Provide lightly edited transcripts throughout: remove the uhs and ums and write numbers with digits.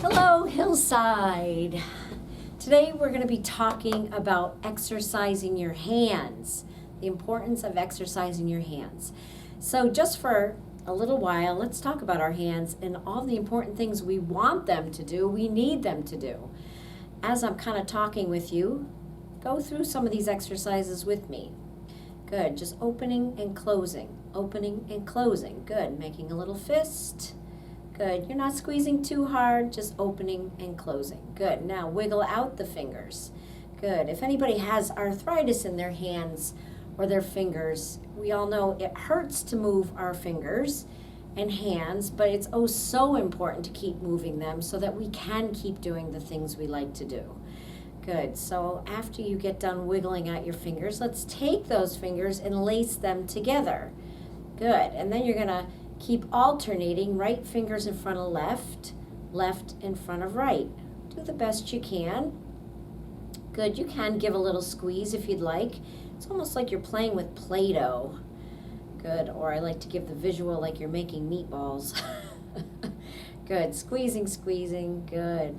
Hello, Hillside. Today we're going to be talking about exercising your hands, the importance of exercising your hands. So just for a little while, let's talk about our hands and all the important things we want them to do, we need them to do. As I'm kind of talking with you, go through some of these exercises with me. Good, just opening and closing, opening and closing. Good, making a little fist. Good, you're not squeezing too hard, just opening and closing. Good, now wiggle out the fingers. Good, if anybody has arthritis in their hands or their fingers, we all know it hurts to move our fingers and hands, but it's oh so important to keep moving them so that we can keep doing the things we like to do. Good, so after you get done wiggling out your fingers, let's take those fingers and lace them together. Good, and then you're gonna keep alternating right fingers in front of left, left in front of right. Do the best you can. Good, you can give a little squeeze if you'd like. It's almost like you're playing with Play-Doh. Good, or I like to give the visual like you're making meatballs. Good, squeezing, squeezing, good.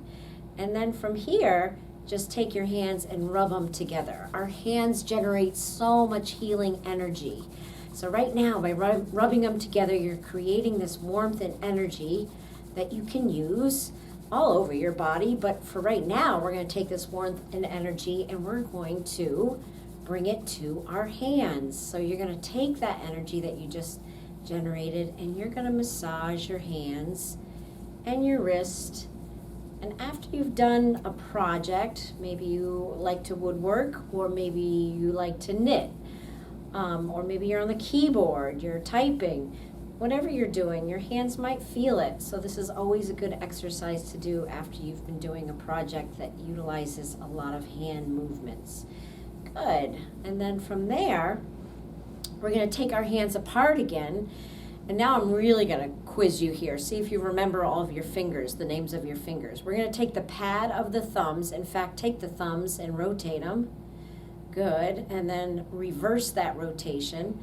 And then from here, just take your hands and rub them together. Our hands generate so much healing energy. So right now, by rubbing them together, you're creating this warmth and energy that you can use all over your body. But for right now, we're going to take this warmth and energy and we're going to bring it to our hands. So you're going to take that energy that you just generated and you're going to massage your hands and your wrist. And after you've done a project, maybe you like to woodwork or maybe you like to knit. Or maybe you're on the keyboard, you're typing, whatever you're doing, your hands might feel it. So this is always a good exercise to do after you've been doing a project that utilizes a lot of hand movements. Good. And then from there, we're going to take our hands apart again. And now I'm really going to quiz you here. See if you remember all of your fingers, the names of your fingers. We're going to take the pad of the thumbs. In fact, take the thumbs and rotate them. Good, and then reverse that rotation.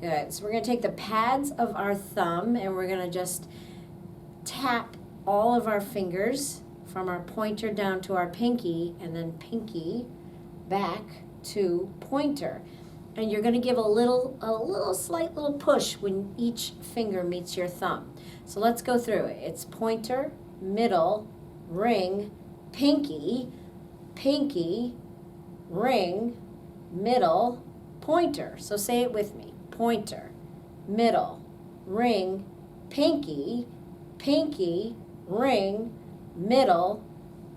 Good, so we're going to take the pads of our thumb and we're going to just tap all of our fingers from our pointer down to our pinky and then pinky back to pointer. And you're going to give a slight little push when each finger meets your thumb. So let's go through it. It's pointer, middle, ring, pinky, pinky, ring, middle, pointer. So say it with me. Pointer, middle, ring, pinky, pinky, ring, middle,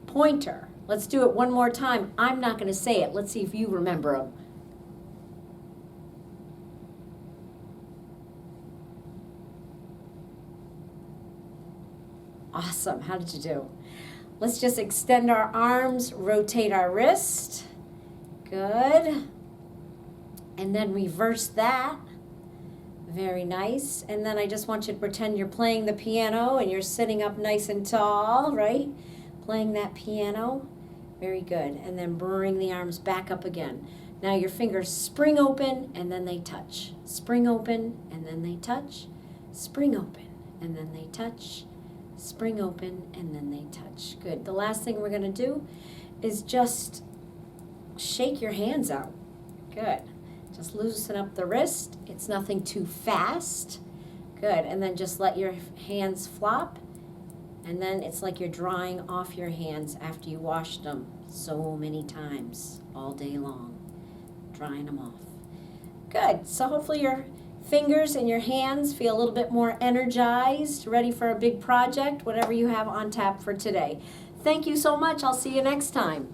pointer. Let's do it one more time. I'm not going to say it. Let's see if you remember them. Awesome. How did you do? Let's just extend our arms, rotate our wrist. Good. And then reverse that. Very nice. And then I just want you to pretend you're playing the piano and you're sitting up nice and tall, right? Playing that piano. Very good. And then bring the arms back up again. Now your fingers spring open and then they touch. Spring open and then they touch. Spring open and then they touch. Spring open and then they touch. Good. The last thing we're going to do is just shake your hands out. Good. Just loosen up the wrist. It's nothing too fast. Good. And then just let your hands flop. And then it's like you're drying off your hands after you washed them so many times all day long. Drying them off. Good. So hopefully your fingers and your hands feel a little bit more energized, ready for a big project, whatever you have on tap for today. Thank you so much. I'll see you next time.